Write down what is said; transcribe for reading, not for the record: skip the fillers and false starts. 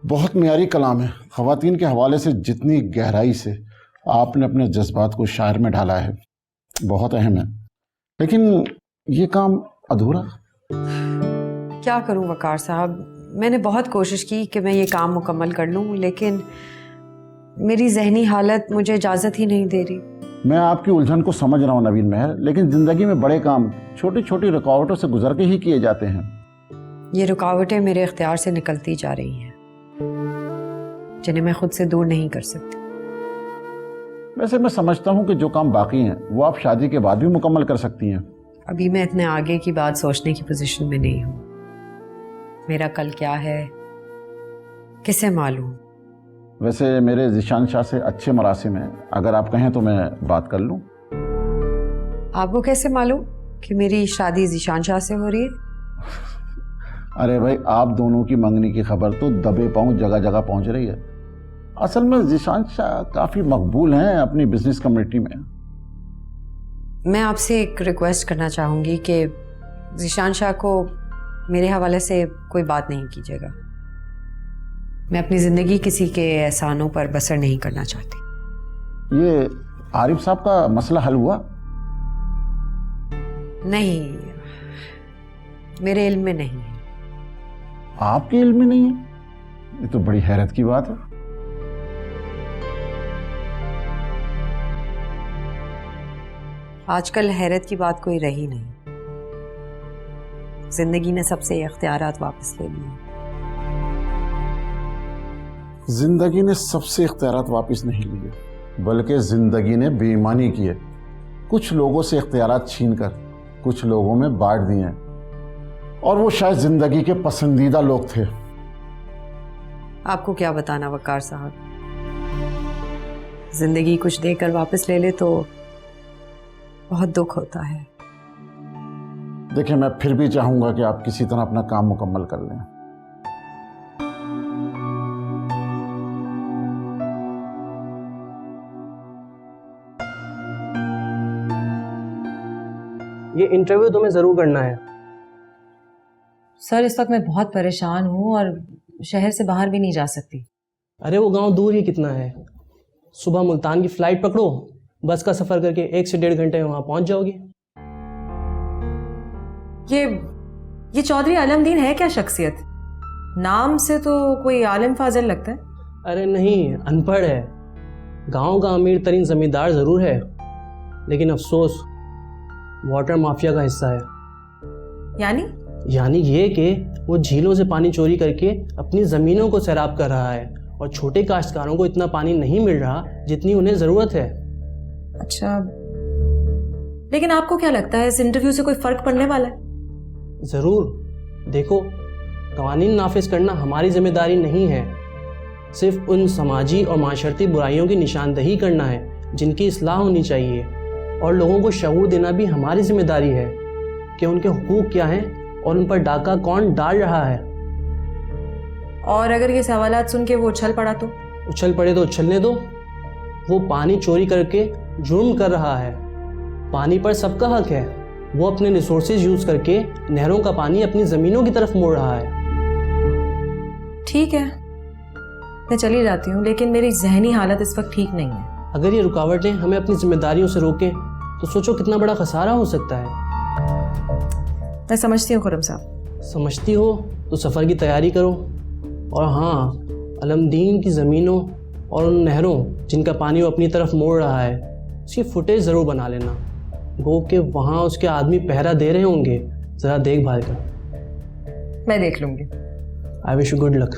बहुत मियारी कलाम है। ख़वातीन के हवाले से जितनी गहराई से आपने अपने जज्बात को शायर में ढाला है बहुत अहम है, लेकिन ये काम अधूरा। क्या करूं वकार साहब, मैंने बहुत कोशिश की कि मैं ये काम मुकम्मल कर लूं, लेकिन मेरी जहनी हालत मुझे इजाज़त ही नहीं दे रही। मैं आपकी उलझन को समझ रहा हूँ नवीन महर, लेकिन ज़िंदगी में बड़े काम छोटी छोटी रुकावटों से गुजर के ही किए जाते हैं। ये रुकावटें मेरे इख्तियार से निकलती जा रही हैं, जिन्हें मैं खुद से दूर नहीं कर सकती। वैसे मैं समझता हूँ कि जो काम बाकी हैं वो आप शादी के बाद भी मुकम्मल कर सकती हैं। अभी मैं इतने आगे की बात सोचने की पोजीशन में नहीं हूँ। मेरा कल क्या है किसे मालूम। वैसे मेरे ज़िशान शाह से अच्छे मरासिम हैं, अगर आप कहें तो मैं बात कर लूँ। आपको कैसे मालूम कि मेरी शादी ज़िशान शाह से हो रही है? अरे भाई, आप दोनों की मंगनी की खबर तो दबे पांव जगह जगह पहुंच रही है। असल में ज़िशान शाह काफ़ी मकबूल हैं अपनी बिजनेस कम्युनिटी में। मैं आपसे एक रिक्वेस्ट करना चाहूँगी कि ज़िशान शाह को मेरे हवाले से कोई बात नहीं कीजिएगा। मैं अपनी ज़िंदगी किसी के एहसानों पर बसर नहीं करना चाहती। ये आरिफ साहब का मसला हल हुआ? नहीं, मेरे इल्म में नहीं है। आपके इल्म में नहीं है? ये तो बड़ी हैरत की बात है। आजकल हैरत की बात कोई रही नहीं। जिंदगी ने सबसे इख्तियारात वापस ले लिए। जिंदगी ने सबसे इख्तियारात वापस नहीं लिए, बल्कि जिंदगी ने बेईमानी की है। कुछ लोगों से इख्तियारात छीनकर कुछ लोगों में बांट दिए हैं, और वो शायद जिंदगी के पसंदीदा लोग थे। आपको क्या बताना वकार साहब, जिंदगी कुछ देकर वापस ले ले तो बहुत दुख होता है। देखिए, मैं फिर भी चाहूंगा कि आप किसी तरह अपना काम मुकम्मल कर लें। ये इंटरव्यू तुम्हें जरूर करना है। सर, इस वक्त मैं बहुत परेशान हूँ और शहर से बाहर भी नहीं जा सकती। अरे वो गांव दूर ही कितना है। सुबह मुल्तान की फ्लाइट पकड़ो, बस का सफर करके 1 से 1.5 घंटे में वहां पहुंच जाओगी। ये चौधरी आलमदीन है क्या शख्सियत? नाम से तो कोई आलिम फाजिल लगता है। अरे नहीं, अनपढ़ है। गांव का अमीर तरीन जमींदार जरूर है, लेकिन अफसोस वाटर माफिया का हिस्सा है। यानी ये कि वो झीलों से पानी चोरी करके अपनी ज़मीनों को सैराब कर रहा है, और छोटे काश्तकारों को इतना पानी नहीं मिल रहा जितनी उन्हें ज़रूरत है। अच्छा, लेकिन आपको क्या लगता है इस इंटरव्यू से कोई फ़र्क पड़ने वाला है? ज़रूर। देखो, कवानीन नाफिज करना हमारी जिम्मेदारी नहीं है, सिर्फ उन समाजी और माशरती बुराइयों की निशानदही करना है जिनकी इस्लाह होनी चाहिए, और लोगों को शऊर देना भी हमारी जिम्मेदारी है कि उनके हुकूक क्या हैं और उन पर डाका कौन डाल रहा है। और अगर ये सवालात सुन के वो उछल पड़ा तो? उछल पड़े तो उछलने दो। वो पानी चोरी करके जुर्म कर रहा है। पानी पर सबका हक है। वो अपने रिसोर्सेज यूज करके नहरों का पानी अपनी ज़मीनों की तरफ मोड़ रहा है। ठीक है, मैं चली जाती हूँ, लेकिन मेरी जहनी हालत इस वक्त ठीक नहीं है। अगर ये रुकावटें हमें अपनी जिम्मेदारियों से रोकें तो सोचो कितना बड़ा खसारा हो सकता है। मैं समझती हूँ खुर्रम साहब। समझती हो तो सफ़र की तैयारी करो, और हाँ, अलमदीन की ज़मीनों और उन नहरों जिनका पानी वो अपनी तरफ मोड़ रहा है, उसकी फुटेज ज़रूर बना लेना। वो कि वहाँ उसके आदमी पहरा दे रहे होंगे, ज़रा देखभाल कर। मैं देख लूँगी। I wish you good luck.